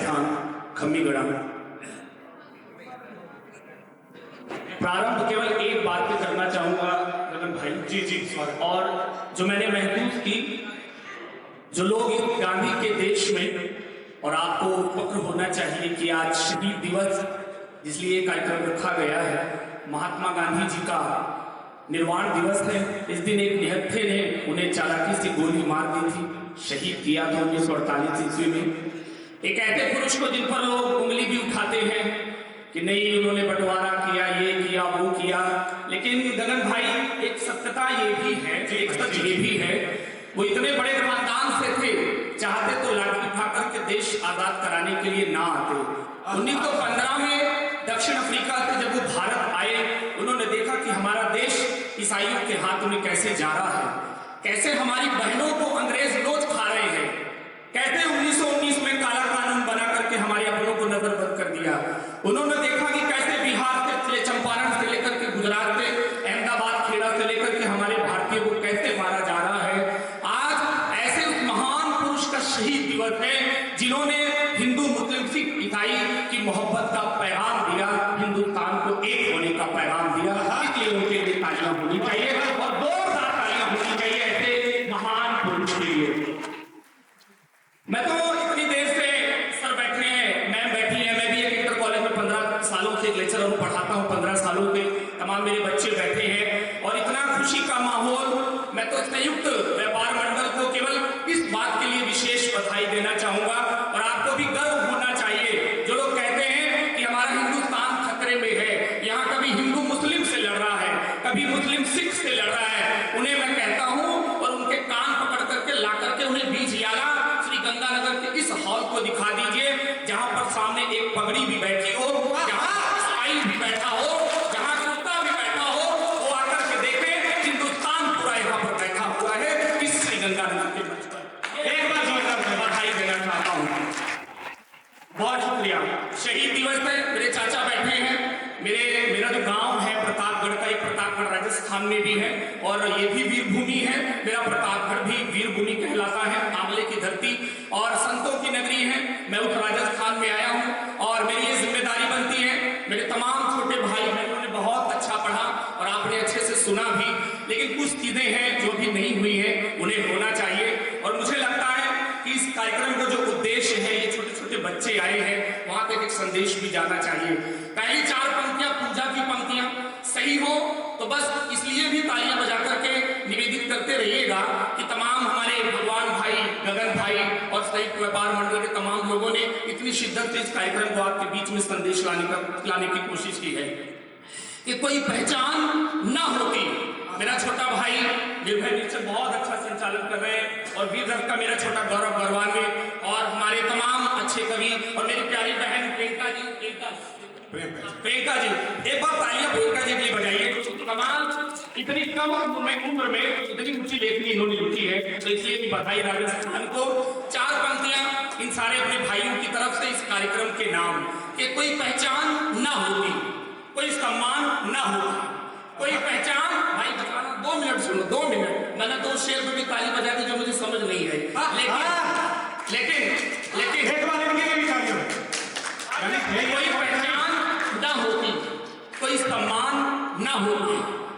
स्थान खम्मीगढ़ा। प्रारंभ केवल एक बात पे करना चाहूंगा गगन भाई। जी जी स्वागत। और जो मैंने महसूस की, जो लोग इस गांधी के देश में, और आपको फक्र होना चाहिए कि आज शहीद दिवस इसलिए कार्यक्रम रखा गया है, महात्मा गांधी जी का निर्वाण दिवस है। इस दिन एक निहत्थे ने उन्हें चालाकी से गोली मार दी थी, शहीद किया था 1948 ईस्वी में। एक ऐसे पुरुष को जिन पर लोग उंगली भी उठाते हैं कि नहीं उन्होंने बंटवारा किया, ये किया, वो किया, लेकिन गगन भाई एक सत्यता ये भी है, एक सच ये भी है, वो इतने बड़े खानदान से थे, चाहते तो लाठी उठाकर के देश आजाद कराने के लिए ना आते। 1915 में दक्षिण अफ्रीका से जब वो भारत आए, उन्होंने देखा कि हमारा देश ईसाइयों के हाथ में कैसे जा रहा है, कैसे हमारी बहनों को अंग्रेज लोच खा रहे हैं, कैसे 1919 में काला कानून बना करके हमारे अपनों को नजरबंद कर दिया। उन्होंने देखा कि कैसे बिहार से, चंपारण से लेकर के गुजरात से, अहमदाबाद, खेड़ा से लेकर के हमारे भारतीयों को कैसे मारा जा रहा है। आज ऐसे उस महान पुरुष का शहीद दिवस है जिन्होंने हिंदू, मुस्लिम, सिख, ईसाई की मोहब्बत का पैगाम दिया, हिंदुस्तान को एक होने का पैगाम दिया। इसलिए उनके लिए तालियां होनी चाहिए और जोरदार तालियां होनी चाहिए ऐसे महान पुरुष के लिए। मैं तो इतनी देर से सर बैठे हैं, मैम बैठी है, मैं भी एक इंटर कॉलेज में 15 सालों से एक लेक्चरर हूँ, पढ़ाता हूँ 15 सालों से, तमाम मेरे बच्चे बैठे हैं और इतना खुशी का माहौल। मैं तो संयुक्त व्यापार मंडल को केवल इस बात के लिए विशेष बधाई देना चाहूंगा और आपको भी गर्व होना चाहिए। जो लोग कहते हैं कि हमारा हिंदुस्तान खतरे में है, यहाँ कभी हिंदू मुस्लिम से लड़ रहा है, कभी मुस्लिम सिख से लड़ रहा है, उन्हें मैं कहता हूँ और उनके कान पकड़ करके ला करके उन्हें बीजियाला गंगानगर के इस हॉल को दिखा दीजिए, जहां पर सामने एक पगड़ी भी बैठी हो, जहां ईसाई भी बैठा हो, जहां कुत्ता भी बैठा हो, वो आकर के देखे हिंदुस्तान पूरा यहाँ पर बैठा हुआ है इस श्री गंगानगर के मंच पर। एक बार जोरदार बधाई देना चाहता हूँ। बहुत शुक्रिया। शहीद दिवस है, मेरे चाचा बैठे हैं, मेरा जो गांव है प्रतापगढ़ का, एक प्रतापगढ़ राजस्थान में भी है और ये भी वीर भूमि है। मेरा प्रतापगढ़ भी वीर भूमि कहलाता है, आंवले की धरती और संतों की नगरी है। मैं उस राजस्थान में आया हूँ और मेरी ये जिम्मेदारी बनती है, मेरे तमाम छोटे भाई बहनों ने बहुत अच्छा पढ़ा और आपने अच्छे से सुना भी, लेकिन कुछ चीजें हैं जो भी नहीं हुई है, उन्हें होना चाहिए। और मुझे लगता है कि इस कार्यक्रम का जो उद्देश्य है, ये छोटे छोटे बच्चे आए हैं, वहां तक एक संदेश भी जाना चाहिए। पहली 4 पंक्तियां पूजा की पंक्तियां सही हो तो बस इसलिए भी तालियां बजा करके निवेदित करते रहिएगा कि तमाम हमारे भगवान भाई, गगन भाई और संयुक्त व्यापार मंडल के तमाम लोगों ने इतनी शिद्दत से इस कार्यक्रम को आपके बीच में संदेश लाने की कोशिश की है कि कोई पहचान ना होती। मेरा छोटा भाई निर्भय नीचे बहुत अच्छा संचालन कर रहे हैं और वीर रथ का मेरा छोटा गौरव गरवाने और हमारे तमाम अच्छे कवि और मेरी प्यारी बहन प्रियंका जी, प्रियंका जी, एक बार तालियां प्रियंका जी के लिए बजाइए। कमाल, इतनी कम उम्र में इतनी ऊंची लेखनी इन्होंने लिखी है, तो इसलिए भी बधाई राजस्थान को। 4 पंक्तियां इन सारे अपने भाइयों की तरफ से इस कार्यक्रम के नाम कि कोई पहचान ना होती, कोई सम्मान ना होता, कोई पहचान। भाई बताना 2 मिनट सुनो, 2 मिनट। मैंने तो शेर पे भी ताली बजा दी जो मुझे समझ नहीं आई, लेकिन कोई पहचान ना होती, कोई सम्मान ना होती,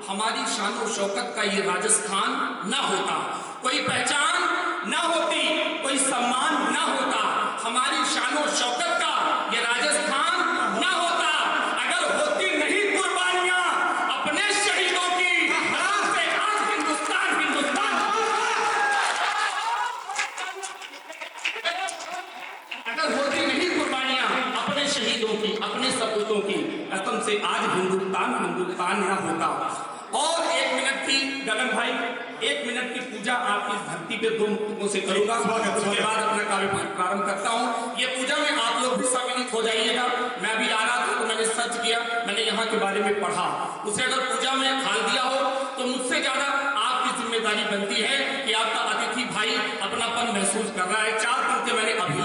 हमारी शान और शौकत का ये राजस्थान ना होता। कोई पहचान ना होती, कोई सम्मान ना होता, हमारी शान और शौकत का ये राजस्थान ना होता। अगर होती नहीं कुर्बानियां अपने शहीदों की, से आज हिंदुस्तान अगर होती नहीं कुर्बानियां अपने शहीदों की, अपने सपूतों की, कसम से आज हिंदुस्तान ना होता। और 1 मिनट की गगन भाई, 1 मिनट की पूजा आपकी इस धरती पे 2 मुक्तों से करूंगा, उसके बाद अपना कार्य प्रारंभ करता हूँ। ये पूजा में आप लोग भी सम्मिलित हो जाइएगा। मैं भी आ रहा था तो मैंने सर्च किया, मैंने यहाँ के बारे में पढ़ा, उसे अगर पूजा में हाल दिया हो तो मुझसे ज्यादा आपकी जिम्मेदारी बनती है कि आपका अतिथि भाई अपनापन महसूस कर रहा है। 4 पंक्ति मैंने अभी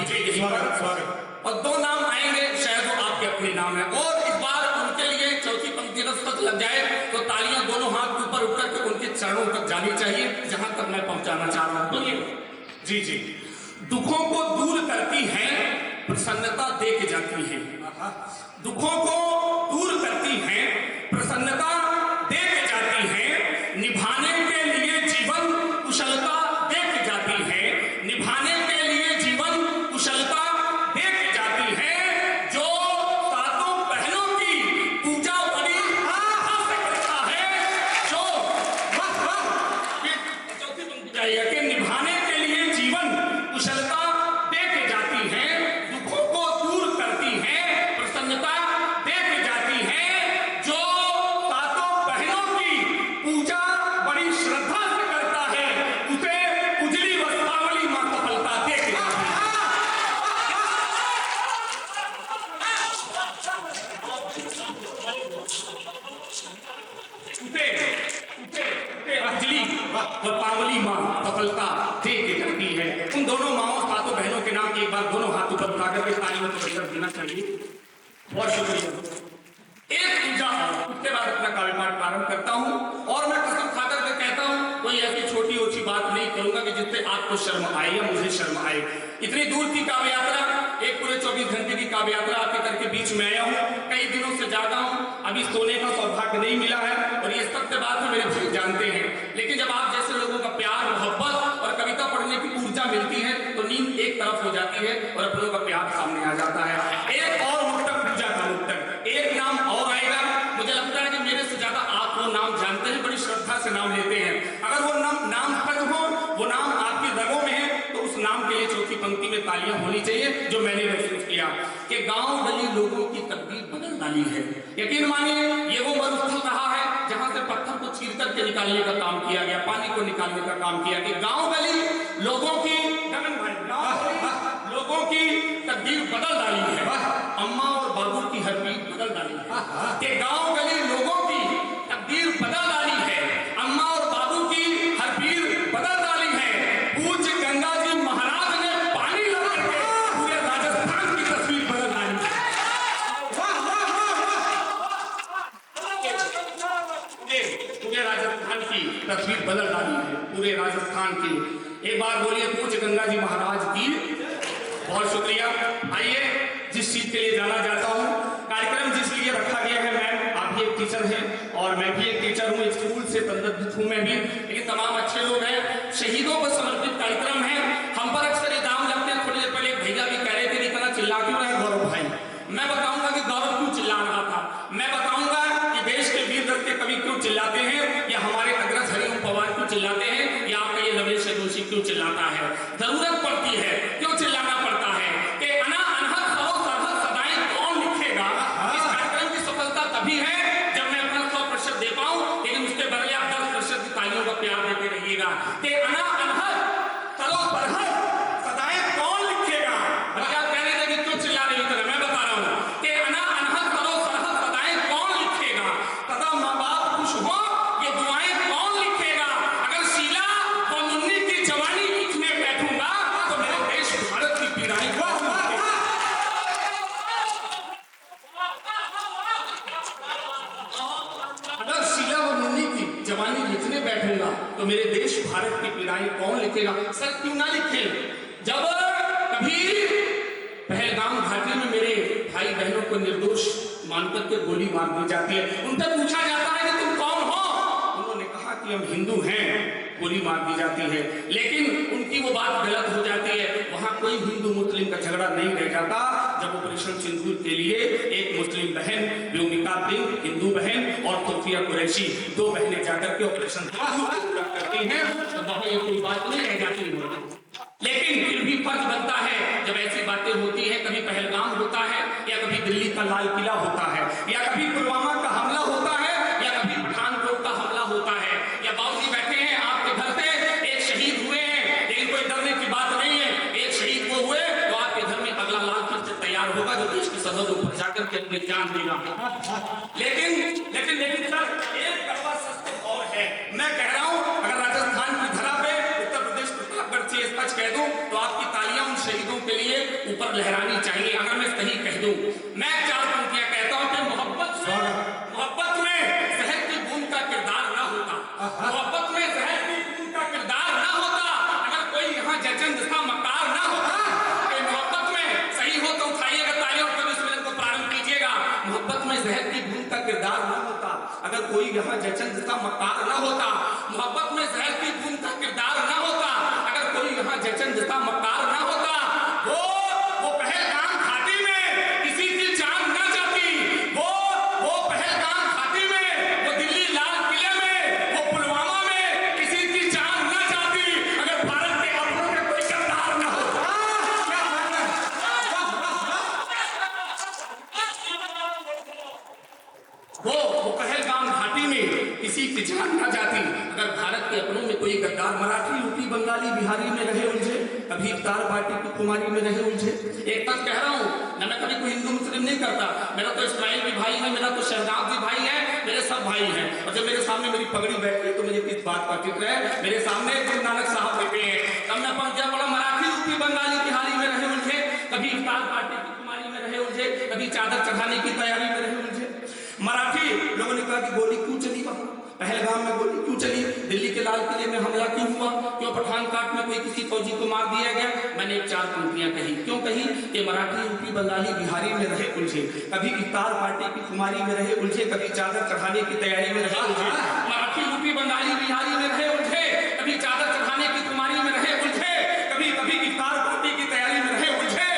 और 2 नाम आएंगे, शायद वो आपके अपने नाम है और इस बार उनके लिए चौथी पंक्ति तक लग जाए तो तालियां दोनों हाथ के ऊपर उठकर के उनके चरणों तक जानी चाहिए, जहां तक मैं पहुंचाना चाह रहा हूं। जी जी। दुखों को दूर करती है प्रसन्नता दे के जाती हैं। दुखों को दूर करती हैं, प्रसन्नता दे के जाती हैं, निभाने के लिए जीवन कुशलता दे के जाती है, निभाने के लिए जीवन कुशलता दे के जाती है। जो सातों बहनों की पूजा बड़ी आस्था से करता है, जो चौथी पंक्ति चाहिए कि निभाने के लिए जीवन कुशलता दे के जाती है, दुखों को दूर करती है, प्रसन्नता दे के जाती है। जो सातों बहनों की पूजा बड़ी श्रद्धा से करता है, उसे उजली वस्त्रावली मां सफलता दे के जाती है। उजली वस्त्रावली मां सफलता दे के जाती है। उन दोनों माओ सातों बहनों के नाम की एक बार दोनों हाथ ऊपर उठाकर के तालियों को बजाकर देना चाहिए। बहुत शुक्रिया। एक पूजा उसके बाद अपना काव्य पाठ प्रारंभ करता हूं और मैं कसम खाकर के कहता हूं कोई ऐसी छोटी ओछी बात नहीं करूंगा कि जिससे आपको शर्म आए या मुझे शर्म आए। इतनी दूर की काव्य यात्रा, एक पूरे 24 घंटे की काव्य यात्रा आपके करके बीच में आया हूं, कई दिनों से जागा हूं, अभी सोने का सौभाग्य नहीं मिला है और ये सत्य बात है, मेरे भाई जानते हैं। लेकिन जब आप जैसे लोगों का प्यार, मोहब्बत और कविता पढ़ने की ऊर्जा मिलती है तो नींद एक तरफ हो जाती है और अपनों का प्यार सामने आ जाता है। एक और मुक्तक, पूजा का मुक्तक, एक नाम और आएगा। मुझे लगता है कि मेरे से ज्यादा आप वो नाम जानते हैं, बड़ी श्रद्धा से नाम लेते हैं। अगर वो नाम सच हो, वो नाम आपकी रगों में है, तो उस नाम के लिए चौथी पंक्ति में तालियां होनी चाहिए, जो मैंने महसूस किया कि गांव गली लोगों की तकदीर बदल डाली है। यकीन मानिए ये वो मरुस्थल रहा है जहां से पत्थर को चीर करके निकालने का काम किया गया, पानी को निकालने का काम किया गया। गांव गली लोगों की लोगों की तकदीर बदल डाली है, अम्मा और बाबू की हरपीर बदल डाली है। कि गांव गली लोगों की तकदीर बदल डाली है, अम्मा और बाबू की हरपीर बदल डाली है। पूज्य गंगा जी महाराज ने पानी लगा के पूरे राजस्थान की तस्वीर बदल डाली है। पूरे राजस्थान की तस्वीर बदल डाली है, पूरे राजस्थान की। एक बार बोलिए पूज्य गंगा जी महाराज की। बहुत शुक्रिया। आइए जिस चीज के लिए जाना चाहता हूँ, कार्यक्रम जिस लिए रखा गया है, मैम आप भी एक टीचर हैं और मैं भी एक टीचर हूँ, स्कूल से संबंधित हूँ मैं भी, लेकिन तमाम अच्छे लोग हैं। शहीदों को समर्पित कार्यक्रम है। हम पर अक्सर इल्जाम लगते हैं। थोड़ी देर पहले भैया भी कह रहे थे इतना चिल्ला क्यों रहे गौरव भाई। मैं बताऊंगा कि गौरव क्यों चिल्ला रहा था, मैं बताऊंगा कि देश के वीर रथ के कवि क्यों चिल्लाते हैं, या हमारे अग्रज हरिओम पवार क्यों चिल्लाते हैं, या आपका ये रमेश जोशी क्यों चिल्लाता है। जरूरत पड़ती है, क्यों चिल्लाना पड़ता है कि अना अनहद सरो सरहद सदाएं कौन लिखेगा। इस कार्यक्रम की सफलता तभी है जब मैं अपना 100% दे पाऊं, लेकिन उसके बदले आप 10% की तालियों का प्यार देते रहिएगा। कि अना अनहद सरो सरहद सदाएं कौन लिखेगा। भैया कह रहे थे कि क्यों चिल्ला रही हो, मैं बता रहा हूं कि अना अनहद सरो सरहद सदाएं कौन लिखेगा। सदा माँ बाप खुश हो ये दुआएं कौन लिखेगा। अगर शीला और मुन्नी की जवानी लिखने बैठूंगा तो मेरे देश भारत की पीड़ाएं कौन लिखेगा। अगर शीला और मुन्नी की जवानी लिखने बैठूंगा तो मेरे देश भारत की पीड़ाएं कौन लिखेगा। सर क्यों ना लिखे। जब कभी पहलगाम घाटी में मेरे भाई बहनों को निर्दोष मानकर के गोली मार दी जाती है, उनसे पूछा जाता है कि तुम कौन हो, उन्होंने कहा कि हम हिंदू हैं, गोली मार दी जाती है। लेकिन उनकी वो बात गलत हो जाती है। वहां कोई हिंदू मुस्लिम का झगड़ा नहीं रह जाता। जब ऑपरेशन सिंदूर के लिए एक मुस्लिम बहन व्योमिका सिंह, हिंदू बहन, और सोफिया कुरैशी, दो बहनें जाकर के ऑपरेशन पूरा करती हैं, तो वहां ये कोई बात नहीं रह जाती है। लेकिन फिर भी फर्ज बनता है जब ऐसी बातें होती है, कभी पहलगाम होता है, या कभी दिल्ली का लाल किला होता है, या कभी पुलवामा का हमला होता है, या कभी पठानकोट का हमला होता है, या बाबूजी बैठे हैं आपके घर पे, एक शहीद हुए हैं, लेकिन कोई डरने की बात नहीं है। एक शहीद वो हुए तो आपके घर में अगला लाल फिर से तैयार होगा जो देश की सरहदों पर जाकर के अपनी जान देगा। लेकिन लेकिन लेकिन सर एक कड़वा सच और है। मैं कह रहा हूं अगर राजस्थान की धरा पे उत्तर प्रदेश प्रतापगढ़ से सच कह दूं तो आपकी तालियां उन शहीदों के लिए ऊपर लहरानी चाहिए। अगर मैं सही कह दूं, मैं 4 पंक्तियां कहता हूं कि मोहब्बत में जहर की बूंद का किरदार ना होता, मोहब्बत में जहर की बूंद का किरदार ना होता, अगर कोई यहाँ जचन सा मकार ना होता, मोहब्बत में सही हो तो किरदार न होता, अगर कोई यहाँ जयचंद का मक्कार न होता, मोहब्बत में जहर की बूंद का किरदार न होता, अगर कोई यहाँ जयचंद का मक्कार न होता, वो पहलगाम घाटी में किसी की जान न जाती, वो पहलगाम घाटी में, वो दिल्ली लाल किले में, वो पुलवामा में किसी की जान न जाती, अगर भारत के अपनों में कोई किरदार न होता। वो पहलगाम घाटी में किसी की जान न जाती, अगर भारत के अपनों में कोई गद्दार मराठी, यूपी, बंगाली, बिहारी में रहे उलझे, कभी इफ्तार पार्टी की कुमारी में रहे उलझे। एक बात कह रहा हूँ ना, मैं कभी कोई हिंदू मुस्लिम नहीं करता, मेरा तो इस्माइल भी भाई है, मेरा तो शहजाद भी भाई है, मेरे सब भाई हैं। और जब मेरे सामने मेरी पगड़ी बैठी है तो मुझे किस बात का फिक्र है। मेरे सामने गुरु नानक साहब बैठे हैं, तब मैं पहुंच गया, बड़ा मराठी, यूपी, बंगाली, बिहारी में रहे उलझे, कभी इफ्तार पार्टी की कुमारी में रहे उलझे, कभी चादर चढ़ाने की तैयारी में रहे उलझे। मराठी लोगों ने कहा कि गोली क्यों चली, वहां पहलगाम में गोली क्यों चली, दिल्ली के लाल किले में हमला क्यों हुआ, क्यों पठान काट में कोई किसी फौजी को मार दिया गया। मैंने एक चार पंक्तियां कही, क्यों कही कि मराठी, यूपी, बंगाली, बिहारी में रहे उलझे, कभी इफ्तार पार्टी की खुमारी में रहे उलझे, कभी चादर चढ़ाने की तैयारी में रहे उलझे। मराठी, यूपी, बंगाली, बिहारी में रहे उलझे, कभी चादर चढ़ाने की खुमारी में रहे उलझे, कभी इफ्तार पार्टी की तैयारी में रहे उलझे।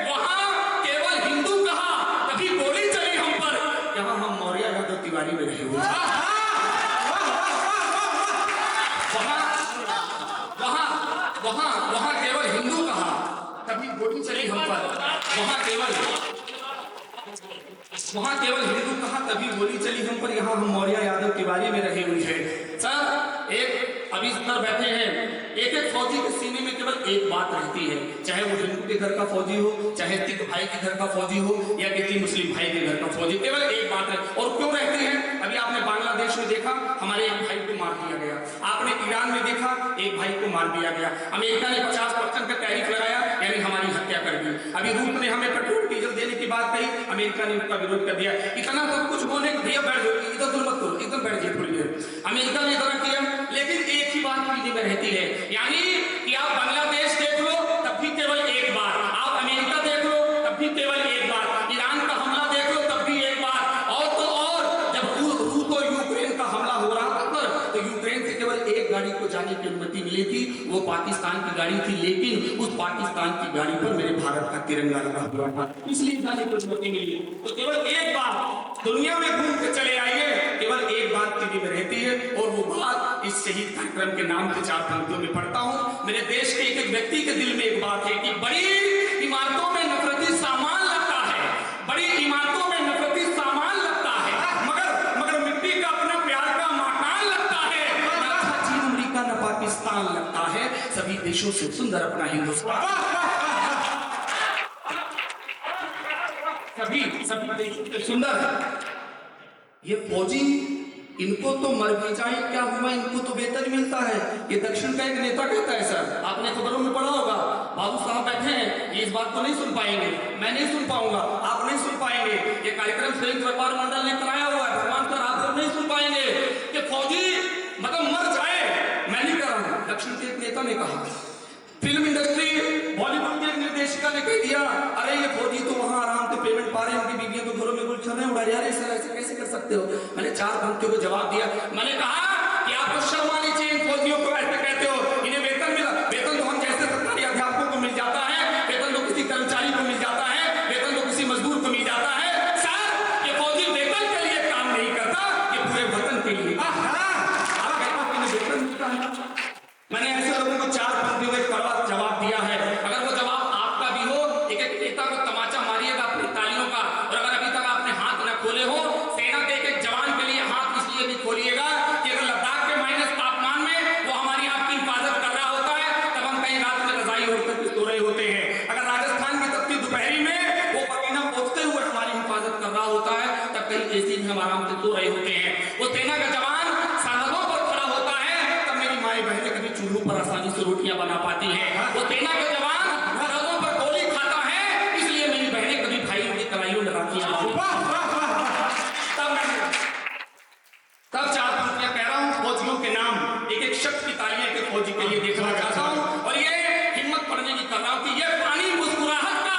वहां केवल हिंदू कहा, कभी गोली चली हम पर, यहाँ हम मौर्य यादव तिवारी में रहे उलझे। वहां केवल हिंदू कहा, कभी गोली चली हम पर, वहां केवल हिंदू कहा, कभी गोली चली हम पर, यहाँ हम मौर्य यादव तिवारी में रहे उलझे। सर, एक अभी सर बैठे हैं, एक एक फौजी के सीने में केवल एक बात रहती है, चाहे वो हिंदू के घर का फौजी हो, चाहे सिख भाई के घर का फौजी हो, या किसी मुस्लिम भाई के घर का फौजी, केवल एक बात है। और क्यों रहती है? अभी आपने बांग्लादेश में देखा, हमारे एक भाई को मार दिया गया। आपने ईरान में देखा, एक भाई को मार दिया गया। अमेरिका ने 50% का टैरिफ लगाया, यानी हमारी हत्या कर दी। अभी रूस ने हमें पेट्रोल डीजल देने की बात कही, अमेरिका ने उसका विरोध कर दिया। इतना सब कुछ होने के भैया बैठ जाओ, इधर तुम मत करो, एकदम बैठ जाइए थोड़ी देर। अमेरिका ने इतना किया, लेकिन एक ही बात पीने में रहती है, यानी कि आप बांग्लादेश देख लो तब भी केवल एक बार, आप अमेरिका देख लो तब भी केवल एक बार, ईरान का हमला देख लो तब भी एक बार, और तो और जब रूस और यूक्रेन का हमला हो रहा था तो यूक्रेन से केवल एक गाड़ी को जाने की अनुमति मिली थी, वो पाकिस्तान की गाड़ी थी, लेकिन उस पाकिस्तान की गाड़ी पर मेरे भारत का तिरंगा लगा हुआ था, इसलिए जाने की अनुमति मिली। तो केवल एक बात दुनिया में घूम के चले आइए, केवल एक बात टीवी में रहती है, और वो बात इस शहीद कार्यक्रम के नाम से चार पंक्तियों में पढ़ता हूं। मेरे देश के एक व्यक्ति के दिल में एक बात है कि बड़ी इमारतों में नफरती सामान लगता है, बड़ी इमारतों में नफरती सामान लगता है, मगर मिट्टी का अपना प्यार का मकान लगता है। न अच्छा चीन अमेरिका न पाकिस्तान लगता है, सभी देशों से सुंदर अपना हिंदुस्तान, सभी देशों से सुंदर। ये फौजी, इनको तो मर भी जाए क्या हुआ, इनको तो वेतन मिलता है। ये दक्षिण का एक नेता कहता है, सर आपने खबरों में पढ़ा होगा, बाबू साहब बैठे हैं, ये इस बात को नहीं सुन पाएंगे, मैं नहीं सुन पाऊंगा, आप नहीं सुन पाएंगे, ये कार्यक्रम संयुक्त व्यापार मंडल ने कराया हुआ है, भगवान सर आप लोग नहीं सुन पाएंगे कि फौजी मतलब मर जाए, मैं नहीं कर रहा हूं, दक्षिण के एक नेता ने कहा। फिल्म इंडस्ट्री, बॉलीवुड के एक निर्देशिका ने कह दिया, अरे ये फौजी तो वहां आराम से पेमेंट पा रहे हैं, उनकी बीवियों तो घरों में गुलशन है उड़ा जा रहे, सर ऐसे कैसे कर सकते हो। मैंने चार पंक्तियों को जवाब दिया, मैंने कहा कि आपको शर्म आनी चाहिए, इन फौजियों को ऐसे कहते हो, इन्हें वेतन मिला, वेतन तो हम जैसे सरकारी अध्यापकों को मिल जाता है, वेतन तो किसी कर्मचारी को मिल जाता है, वेतन तो किसी मजदूर को मिल जाता है। सर ये फौजी वेतन के लिए काम नहीं करता, ये पूरे वतन के लिए। आप कहते हो कि वेतन मिलता है, मैंने ऐसे लोगों को चार पंक्तियों में कड़वा जवाब दिया है। अगर वो जवाब आपका भी हो, एक एक नेता को तमाचा मारिएगा अपनी तालियों का, और अगर अभी तक आपने हाथ न खोले हो, सेना के एक जवान के लिए हाथ इसलिए भी खोलिएगा कि अगर लद्दाख के माइनस तापमान में वो हमारी आपकी हिफाजत कर रहा होता है, तब हम कहीं रात में रजाई ओढ़कर सो रहे होते हैं। अगर राजस्थान की तपती दोपहरी में वो पसीना पोंछते हुए हमारी हिफाजत कर रहा होता है, तब कहीं एसी में हम आराम से सो रहे होते हैं। वो सेना का जवान सरहदों पर खड़ा होता है, तब मेरी माएं बहनें कभी चूल्हों पर आसानी से रोटियां बना पाती हैं। वो सेना का जवान सरहदों पर गोली खाता है, इसलिए मेरी बहनें कभी भाइयों की कलाइयों लगाती हैं। तब चार पंक्तियां कह रहा हूं, फौजियों के नाम एक एक शख्स की तालियां के फौजी के लिए देखना चाहता हूं, और ये हिम्मत पड़ने की कर रहा हूं कि ये पानी मुस्कुराहट का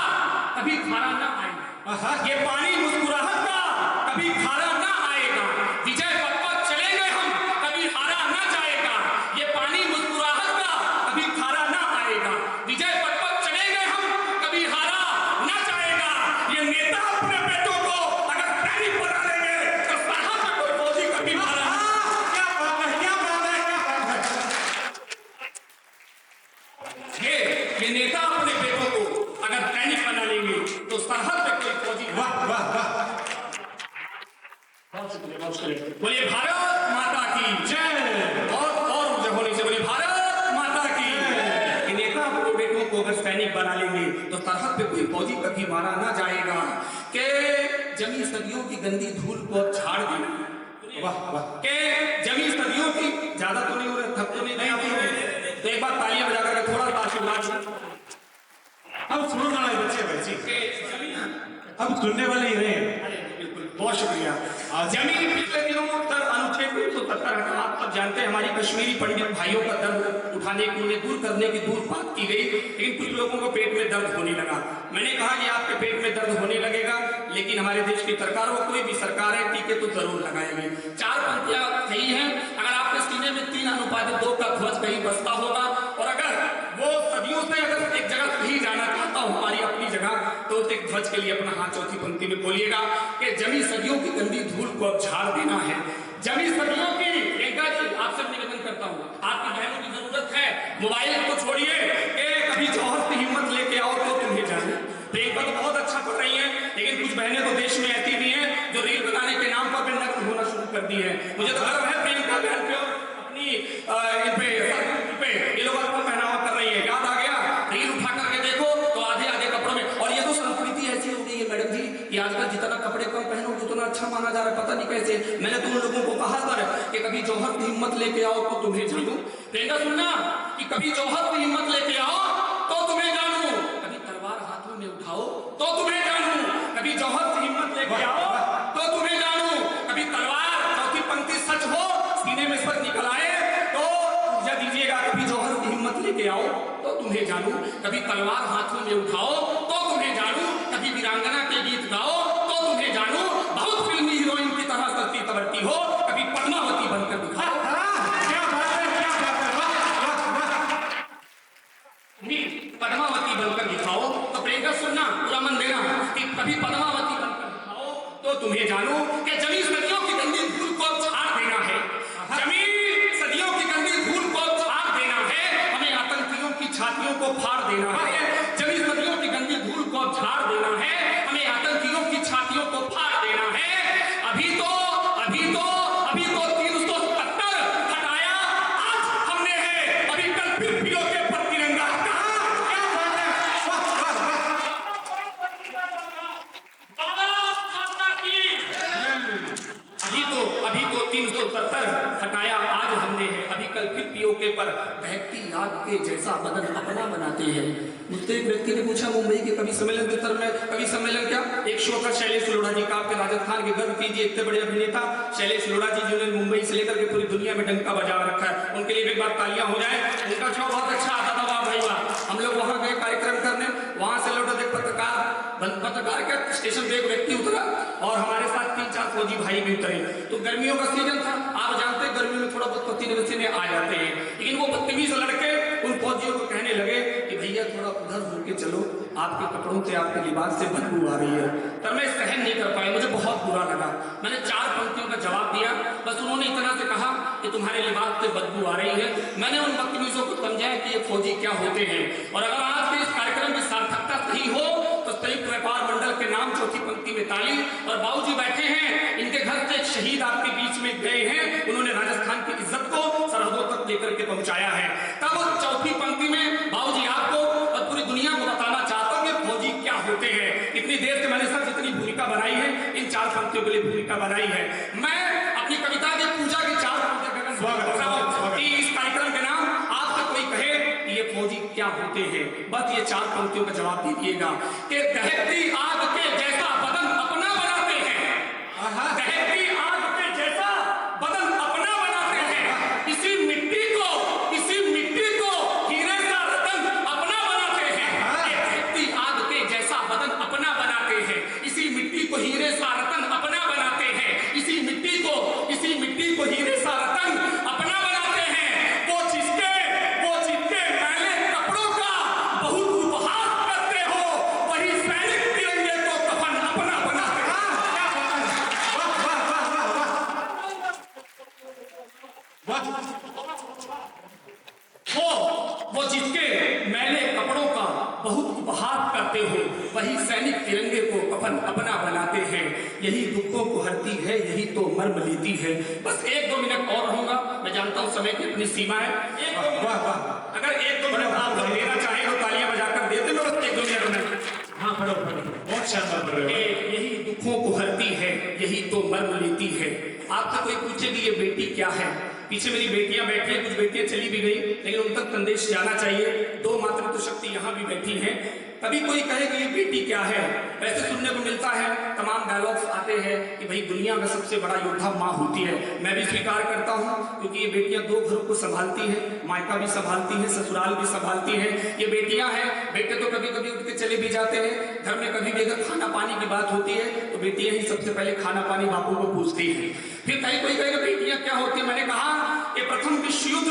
कभी खारा ना आए, ये पानी मुस्कुराहट का कभी खारा ना मारा ना जाएगा कि जमी सदियों की गंदी धूल को अब झाड़ देना। वाह वाह, के जमी सदियों की, ज्यादा तो नहीं हो रहा, थक तो नहीं, तो एक बार तालियां बजा करके थोड़ा सा आशीर्वाद। अब सुनो ना बच्चे बच्चे, अब सुनने वाले ही रहे। बिल्कुल, बहुत शुक्रिया। जमीन पिछले दिनों तक अनुच्छेद 370 आप सब जानते हैं, हमारी कश्मीरी पंडित भाइयों का दर्द उठाने की, उन्हें दूर करने की दूर बात की गई, लेकिन कुछ लोगों को पेट में दर्द होने लगा। मैंने कहा कि आपके पेट में दर्द होने लगेगा, लेकिन हमारे देश की सरकार हो, कोई भी सरकार है, टीके तो जरूर लगाएंगे। 4 पंक्तियां सही हैं। अगर आपके सीने में 3:2 का ध्वज कहीं बसता होगा, और अगर वो सदियों से अगर एक जगह कहीं जाना चाहता हो हमारी अपनी जगह, तो एक ध्वज के लिए अपना हाथ चौथी पंक्ति में बोलिएगा कि जमी सदियों की गंदी धूल को अब झाड़ देना है। जमी सदियों की, आपसे निवेदन करता हूँ, आपकी बहनों की जरूरत है, मोबाइल को छोड़िए, कभी जौहर से हिम्मत लेके आओ तो तुम्हें जाने। प्रियंका तो बहुत अच्छा कर रही है, लेकिन कुछ बहनें तो देश में ऐसी भी हैं जो रील बनाने के नाम पर नग्न होना शुरू कर दी है। मुझे तो गर्व है प्रियंका बहन पे और अपनी पे ये लोग अपना पहनावा कर रही है। याद आ गया, रील उठा करके देखो तो आधे आधे कपड़ों में, और ये तो संस्कृति ऐसी हो गई है मैडम जी कि आजकल जितना कपड़े कम पहनोगे उतना अच्छा माना जा रहा है, पता नहीं कैसे। मैंने तुम लोगों को कहा था कि कभी जौहर की हिम्मत लेके आओ तो तुम्हें जानू। प्रियंका सुनना कि कभी जौहर की हिम्मत लेके आओ तो तुम्हें जानू, कभी तलवार हाथों में उठाओ तो तुम्हें जानू, कभी जौहर की हिम्मत लेके आओ तो तुम्हें जानू, कभी तलवार, चौथी पंक्ति सच हो, सीने में सच निकल आए तो ऊर्जा दीजिएगा, कभी जौहर की हिम्मत लेके आओ तो तुम्हें जानू, कभी तलवार हाथों में उठाओ तो तुम्हें जानू, कभी वीरांगना के गीत गाओ तो तुम्हें जानू, बहुत फिल्मी हीरोइन की तरह सस्ती तवरती हो, कभी पद्मावती बनकर दिखाओ। पद्मावती बनकर दिखाओ। तो प्रियंका सुनना, पूरा मन देना कि कभी पद्मावती बनकर दिखाओ तो तुम्हें जानू कि जमीन सदियों की गंदी धूल को झाड़ देना है। जमीन सदियों की गंदी धूल को झाड़ देना है, हमें आतंकियों की छातियों को फाड़ देना है। जमीन सदियों की गंदी धूल को झाड़ देना है, हमें आतंकियों की छातियों को फाड़ देना है। अभी तो 370 हटाया आज हमने है, अभी कल फिर पीओ के पर तिरंगा। अभी तो 370 हटाया आज हमने है, अभी कल फिर पीओके पर बहती आग के जैसा बदन अपना बनाते हैं। मुझसे एक व्यक्ति ने पूछा मुंबई के कवि सम्मेलन के उत्तर में, कवि सम्मेलन क्या, एक शो था शैलेश लोढ़ा जी का, आपके राजस्थान के गर्व कीजिए, इतने बड़े अभिनेता शैलेश लोढ़ा जी जिन्होंने मुंबई से लेकर के पूरी दुनिया में डंका बजा रखा है, उनके लिए एक बार तालियां हो जाए। उनका शो बहुत अच्छा आता था, वाह भाई वाह। हम लोग वहां गए कार्यक्रम करने, वहां से लौटा देख पत्रकार का स्टेशन पे एक व्यक्ति उतरा और हमारे साथ 3-4 फौजी भाई भी उतरे। तो गर्मियों का सीजन था, आप जानते हैं गर्मियों में थोड़ा बहुत पसीने आ जाते हैं, लेकिन वो बदतमीज लड़के उन फौजियों को कहने लगे कि भैया थोड़ा उधर होके चलो, आपके कपड़ों से, आपके लिबास से बदबू आ रही है। तब मैं सहन नहीं कर पाया, मुझे बहुत बुरा लगा। मैंने 4 पंक्तियों का जवाब दिया, बस उन्होंने इतना से कहा कि तुम्हारे लिबास से बदबू आ रही है। मैंने उन बदतमीजों को समझाया कि ये फौजी क्या होते हैं। और अगर आज के इस कार्यक्रम की सार्थकता सही हो तो संयुक्त व्यापार मंडल के नाम चौथी पंक्ति में ताली। और बाबूजी बैठे हैं, इनके घर से एक शहीद आपके बीच में गए हैं, उन्होंने राजस्थान की इज्जत को सरहदों तक लेकर के पहुंचाया है। तब चौथी पंक्ति में बाबूजी आपको और पूरी दुनिया को बताना चाहता हूं कि फौजी क्या होते हैं। इतनी देर से मैंने सर जितनी भूमिका बनाई है, इन 4 पंक्तियों के लिए भूमिका बनाई है। मैं अपनी कविता की पूजा की 4 कि इस कार्यक्रम के नाम आपसे कोई कहे कि ये फौजी क्या होते हैं, बस ये 4 पंक्तियों का जवाब दीजिएगा कि दहकती आग के जैसा बदन अपना बनाते हैं, दहकती आग के जैसा बदन अपना बनाते हैं, इसी मिट्टी को हीरे सा रतन अपना बनाते हैं। दहकती आग के जैसा बदन अपना बनाते हैं, इसी मिट्टी को हीरे सा रतन अपना बनाते हैं, इसी मिट्टी को हीरे सा रतन अपना बनाते हैं। वो जिसके मैले कपड़ों का बहुत उपहास करते हो, वही सैनिक तिरंगे को कफन अपना बनाते हैं। वो जिसके मैले कपड़ों का बहुत उपहास करते हो, वही सैनिक तिरंगे को कफन अपना बनाते हैं। यही दुखों को हरती है, यही तो मर्म लेती है। बस 1-2 मिनट और रहूंगा, मैं जानता हूं समय की अपनी सीमा है। अगर 1-2 मिनट आप देना चाहें तो तालियां बजाकर दे दे, बस 1-2 मिनट में। हाँ पढ़ो पढ़ो, बहुत शानदार पढ़ रहे हो। यही दुखों को हरती है, यही तो मर्म लेती है। आपसे कोई पूछे कि ये बेटी क्या है, पीछे मेरी बेटियां बैठी हैं, कुछ बेटियां चली भी गई, लेकिन उन तक संदेश जाना चाहिए। दो मातृत्व शक्ति यहाँ भी बैठी हैं। कभी कोई कहे कि ये बेटी क्या है, वैसे सुनने को मिलता है, तमाम डायलॉग्स आते हैं कि भाई दुनिया का सबसे बड़ा योद्धा माँ होती है। मैं भी स्वीकार करता हूँ, क्योंकि ये बेटियां दो घरों को संभालती हैं, मायका भी संभालती है, ससुराल भी संभालती है। ये बेटियां हैं, बेटे तो कभी कभी उठ के चले भी जाते हैं। घर में कभी भी अगर खाना पानी की बात होती है तो बेटियां ही सबसे पहले खाना पानी बापू को पूछती हैं। फिर कहीं कोई कहेगा बेटियां क्या होती है। मैंने कहा कि प्रथम विश्व युद्ध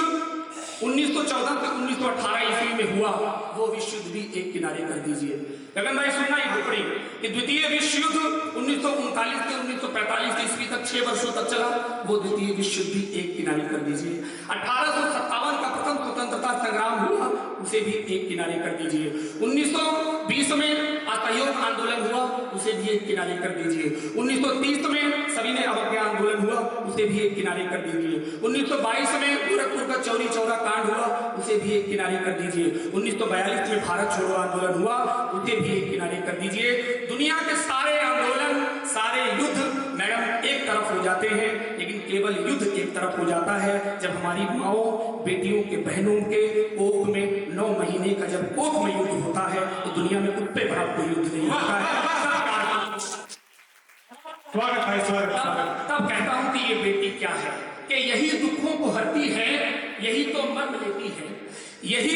1914 से 1918 ईस्वी में हुआ, वो विश्व युद्ध भी एक किनारे कर दीजिए। गगन भाई सुनना ही टुकड़ी कि द्वितीय विश्व युद्ध 1939 से 1945 ईस्वी तक 6 वर्षों तक चला, वो द्वितीय विश्व युद्ध भी एक किनारे कर दीजिए। 1857 का प्रथम स्वतंत्रता संग्राम हुआ, उसे भी एक किनारे कर दीजिए। 1920 में असहयोग आंदोलन हुआ, उसे भी एक किनारे कर दीजिए। 1930 में सविनय अवज्ञा आंदोलन हुआ, उसे भी एक किनारे कर दीजिए। 1922 में गोरखपुर का चौरी चौरा कांड हुआ, उसे भी एक किनारे कर दीजिए। 1942 में भारत छोड़ो आंदोलन हुआ, उसे भी एक किनारे कर दीजिए। दुनिया के सारे आंदोलन, सारे युद्ध मैडम एक तरफ हो जाते हैं, लेकिन केवल युद्ध एक तरफ हो जाता है जब हमारी माओ बेटियों के बहनों के कोख में 9 महीने का जब कोख में युद्ध होता है तो दुनिया में कुत्ते बड़ा कोई युद्ध नहीं होता है। स्वागत भाई, स्वागत। तब कहता हूं कि ये बेटी क्या है, कि यही दुखों को हरती है, यही तो मर्म लेती है। यही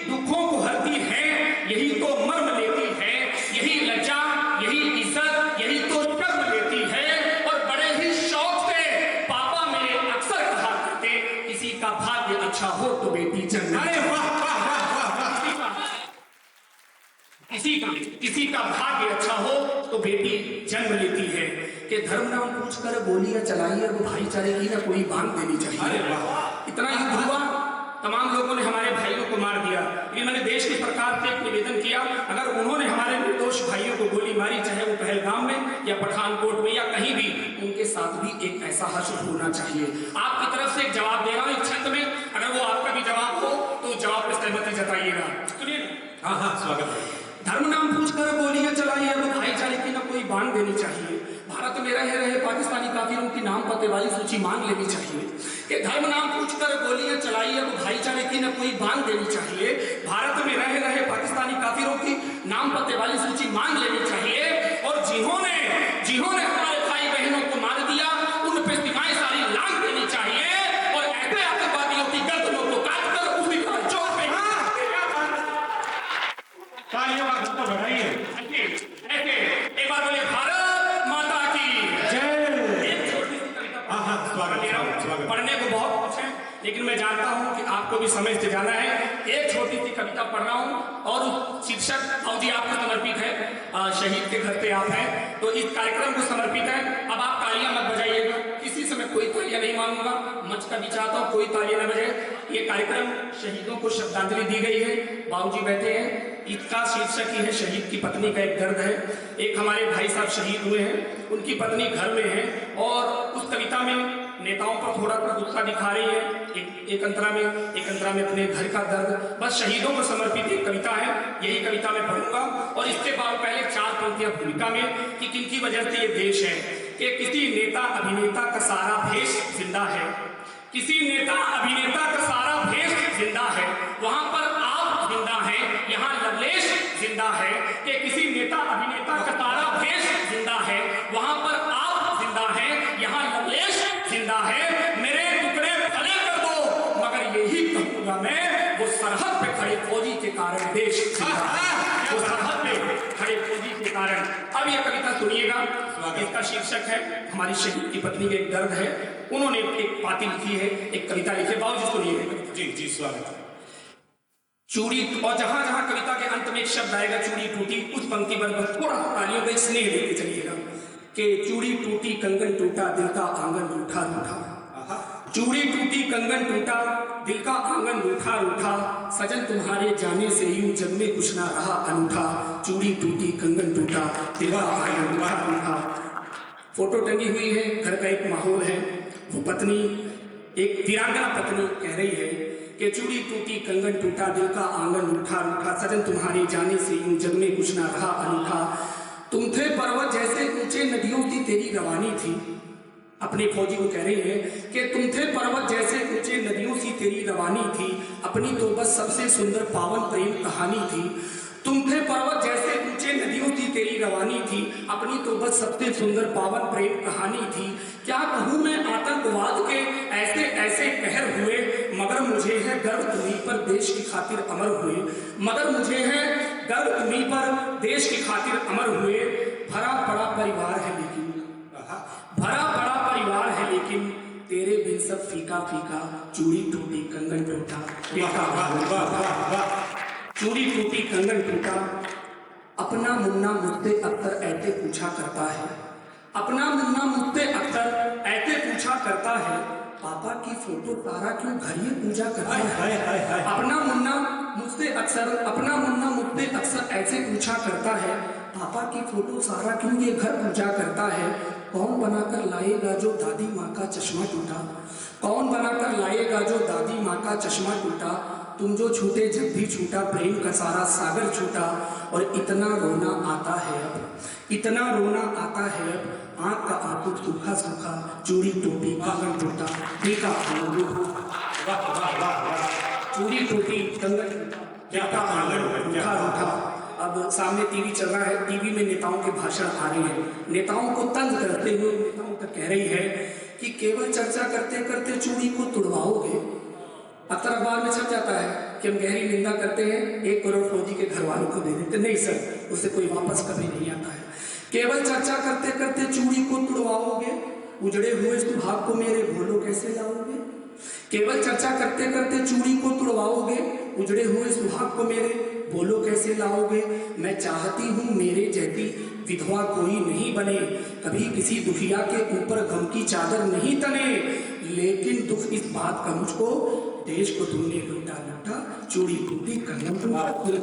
दुखों को हरती है, यही तो मर्म लेती है। यही लज्जा, यही इज्जत, यही तो शर्म लेती है। और बड़े ही शौक से पापा मेरे अक्सर कहा करते, किसी का भाग्य अच्छा हो तो बेटी जन्म, किसी का भाग्य अच्छा हो तो बेटी जन्म लेती है। कि धर्म नाम पूछकर गोलियां चलाइए, वो भाईचारे की ना कोई बांध देनी चाहिए। इतना युद्ध हुआ, तमाम लोगों ने हमारे भाइयों को मार दिया, लेकिन मैंने देश की सरकार से एक निवेदन किया, अगर उन्होंने हमारे निर्दोष भाइयों को गोली मारी, चाहे वो पहलगाम में या पठानकोट में या कहीं भी, उनके साथ भी एक ऐसा हश्र होना चाहिए। आपकी तरफ से एक जवाब दे रहा हूं, एक छंद में, अगर वो आपका भी जवाब हो तो जवाब पर सहमति जताइएगा। सुनिए। हाँ हाँ, स्वागत। धर्म नाम पूछकर गोलियां चलाइए, अब भाईचारे की ना कोई बांध देनी चाहिए। भारत में रह रहे पाकिस्तानी काफिरों की नाम पते वाली सूची मांग लेनी चाहिए। कि धर्म नाम पूछकर गोलियां चलाइए, अब भाईचारे की ना कोई बांध देनी चाहिए। भारत में रह रहे पाकिस्तानी काफिरों की नाम पते वाली सूची मांग लेनी चाहिए। और जिन्होंने हमारे भाई बहनों को मार दिया, उन पे सीमाएं सारी लांघ देनी चाहिए। और ऐसे आतंकवादियों की गर्दनों को काटकर उसी तरह चौक पे बढ़ाइए। ऐसे एक बार बोले भारत माता की जय। एक छोटी सी कविता पढ़ने को बहुत कुछ है, लेकिन मैं जानता हूं कि आपको भी समय से जाना है। एक छोटी सी कविता पढ़ रहा हूं और उस शीर्षक भाव जी आपको समर्पित है। शहीद के घर पे आप हैं तो इस कार्यक्रम को समर्पित है। अब आप तालियां मत बजाइएगा, किसी से मैं कोई तालियां नहीं मांगूंगा, मंच का भी चाहता हूं कोई तालियां न बजाए। ये कार्यक्रम शहीदों को श्रद्धांजलि दी गई है, बाबूजी बैठे हैं। इसका शीर्षक ही है शहीद की पत्नी का एक दर्द है। एक हमारे भाई साहब शहीद हुए हैं, उनकी पत्नी घर में है और उस कविता में नेताओं पर थोड़ा सा गुस्सा दिखा रही है। एक अंतरा में अपने घर का दर्द, बस शहीदों को समर्पित एक कविता है। यही कविता मैं पढ़ूंगा और इसके बाद पहले 4 पंक्तियां भूमिका में कि किनकी वजह से ये देश है। कि किसी नेता अभिनेता का सारा भेष जिंदा है, किसी नेता अभिनेता का सारा भेष जिंदा है, वहां पर आप जिंदा हैं, यहाँ लवलेश जिंदा है। कि किसी नेता अभिनेता का सारा भेष जिंदा है, वहां पर आप जिंदा हैं, यहाँ लवलेश जिंदा है। मेरे टुकड़े भले कर दो, मगर यही कहूंगा मैं, वो सरहद पे खड़े फौजी के कारण देश जिंदा है, वो सरहद पे खड़े फौजी के कारण। अब यह कविता सुनिएगा, इसका शीर्षक है हमारी शहीद की पत्नी का एक दर्द है। उन्होंने एक पाती लिखी है, एक कविता लिखी है, बाबूजी सुनिएगा। जी जी, स्वागत। चूड़ी, और जहां जहां कविता के अंत में एक शब्द आएगा चूड़ी टूटी, उस पंक्ति पर बस थोड़ा सा तालियों का स्नेह देते चलिएगा। कि चूड़ी टूटी कंगन टूटा, दिल का आंगन रूठा रूठा। चूड़ी टूटी कंगन टूटा, दिल का आंगन रूठा रूठा। सजन तुम्हारे जाने से यूं जग में कुछ ना रहा अनूठा। चूड़ी टूटी कंगन टूटा, दिल का आंगन रूठा रूठा। फोटो टंगी हुई है, घर का एक माहौल है। वो पत्नी, एक वीरांगना पत्नी कह रही है कि चूड़ी टूटी कंगन टूटा दिल का आंगन रूठा रूठा सजन तुम्हारे जाने से यूं जग में कुछ ना रहा अनूठा। तुम थे पर्वत जैसे ऊंचे नदियों की तेरी रवानी थी। अपने फौजी को कह रही है कि तुम थे पर्वत जैसे ऊंचे नदियों सी तेरी रवानी थी। अपनी तो बस सबसे सुंदर पावन प्रेम कहानी थी। तुम थे पर्वत जैसे ऊंचे नदियों की तेरी रवानी थी। अपनी तो बस सबसे सुंदर पावन प्रेम कहानी थी। क्या कहूँ मैं आतंकवाद के ऐसे ऐसे कहर हुए, मगर मुझे है गर्व तुम्हीं पर देश की खातिर अमर हुए। मगर मुझे है गर्व तुम्हीं पर देश की खातिर अमर हुए। भरा पड़ा परिवार है लेकिन भरा पड़ा परिवार है लेकिन तेरे बिन सब फीका फीका। चूड़ी टूटी कंगन टूटा चूड़ी टूटी कंगन टूटा। अपना मुन्ना मुझसे अक्सर ऐसे पूछा करता है। अपना मुन्ना मुझसे अक्सर ऐसे पूछा करता है। पापा की फोटो तारा क्यों घर ही पूजा करता है। अपना मुन्ना मुझसे अक्सर ऐसे पूछा करता है। पापा की फोटो सारा क्यों ये घर पूजा करता है। कौन बनाकर लाएगा जो दादी माँ का चश्मा टूटा। कौन बनाकर लाएगा जो दादी माँ का चश्मा टूटा। तुम जो छूटे जब भी छूटा प्रेम का सारा सागर छूटा। और इतना रोना आता है अब इतना रोना आता है अब। आँख का आंसू सूखा सूखा चूड़ी टूटी कंगन टूटा दिल का आनंद चूड़ी टूटी कंगन टूटा दिल का आनंद रूठा रूठा। अब सामने टीवी चल रहा है। टीवी में नेताओं के भाषण आ रहे हैं। नेताओं को तंज करते हुए नेताओं तक कह रही है कि केवल चर्चा करते करते चूड़ी को तुड़वाओगे। अक्सर अखबार में छप जाता है कि हम गहरी निंदा करते हैं, 1 करोड़ फौजी के घर वालों को दे देते। नहीं सर, उससे कोई वापस कभी नहीं आता है। केवल चर्चा करते करते चूड़ी को तुड़वाओगे। उजड़े हुए सुहाग को मेरे भोलो कैसे लाओगे। केवल चर्चा करते करते चूड़ी को तुड़वाओगे। उजड़े हुए सुहाग को मेरे बोलो कैसे लाओगे। मैं चाहती हूँ मेरे जैसी विधवा कोई नहीं बने। कभी किसी दुखिया के ऊपर गम की चादर नहीं तने। लेकिन दुख इस बात का मुझको, देश को तुमने लूटा लूटा चूड़ी टूटी कंगन टूटा। चूड़ी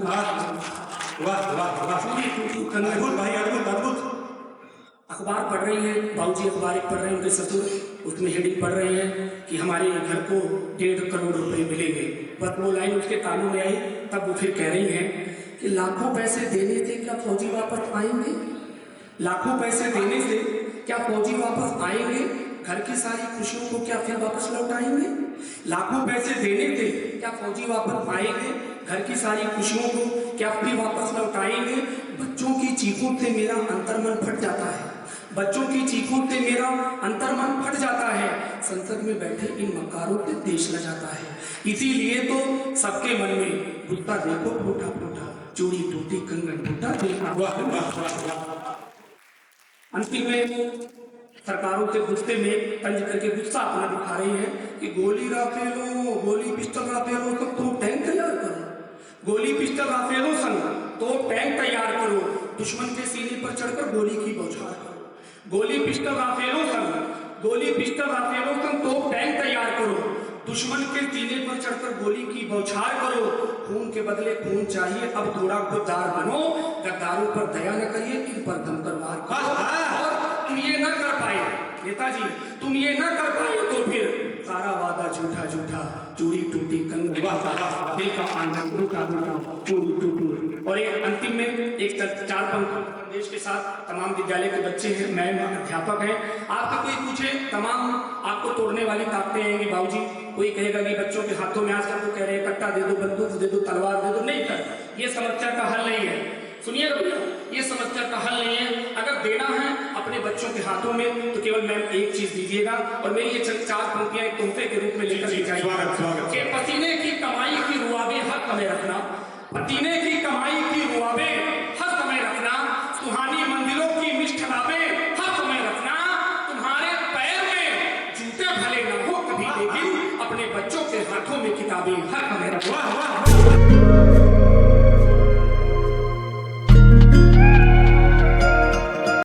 टूटी कंगन। भाई अद्भुत अद्भुत। अखबार पढ़ रही है, बाबूजी अखबार पढ़ रहे हैं, उनके ससुर उसमें हेडिंग पढ़ रहे हैं कि हमारे घर को 1.5 करोड़ रुपए मिलेंगे। बस वो लाइन उसके कानों में आई, तब वो फिर कह रही हैं कि लाखों पैसे देने से क्या फौजी वापस आएंगे। लाखों पैसे देने से क्या फौजी वापस आएंगे। घर की सारी खुशियों को क्या फिर वापस लौटाएंगे। लाखों पैसे देने से क्या फौजी वापस आएंगे। घर की सारी खुशियों को क्या फिर वापस लौटाएंगे। बच्चों की चीखों से मेरा अंतर्मन फट जाता है। बच्चों की चीखों से मेरा अंतर्मन फट जाता है। संसद में बैठे इन मकारों से देश ल जाता है। इसीलिए तो सबके मन में गुस्सा देखो फूटा फूटा चूड़ी टूटी कंगन टूटा। अंतिम में सरकारों के गुस्से में तंज करके गुस्सा अपना दिखा रही है कि गोली राफेलो, गोली पिस्टल राफेलो सब तो टैंक तैयार करो। गोली पिस्टल राफेलो संग तो टैंक तैयार करो। दुश्मन के सीने पर चढ़कर गोली की बौछार करो। गोली पिस्टल राफेलो संग तो टैंक तैयार करो। दुश्मन के सीने पर चढ़कर गोली की बौछार करो। खून के बदले खून चाहिए, अब थोड़ा गद्दार बनो। गद्दारों पर दया न करिए, इन पर दमकर वार करो। और तुम ये न कर पाए नेताजी, तुम ये न कर पाए तो फिर सारा वादा झूठा झूठा चूड़ी टूटी कंगन दिल का आनंद रूठा रूठा चूड़ी टूटी। और एक अंतिम में एक 4 पंक्तियों का संदेश के साथ तमाम विद्यालय के बच्चे हैं, मैं अध्यापक हैं। आपसे कोई पूछे, तमाम आपको तोड़ने वाली ताकतें आएंगी बाबूजी। कोई कहेगा कि बच्चों के हाथों में आजकल तो कह रहे हैं कट्टा दे दो, बंदूक दे दो, तलवार दे दो। नहीं सर, ये समस्या का हल नहीं है। सुनिएगा भैया, ये समस्या का हल नहीं है। अगर देना है अपने बच्चों के हाथों में तो केवल मैम एक चीज दीजिएगा। और मेरी ये 4 पंक्तियां एक तोहफे के रूप में लेकर जाइए कि पसीने की कमाई की रुआबे हर समय रखना। पसीने की कमाई की रुआबे हर समय रखना। सुहानी मंजिलों की मिष्ठलाबे हर समय रखना। तुम्हारे पैर में जूते भले न हो कभी, लेकिन अपने बच्चों के हाथों में किताबें हर समय रखना।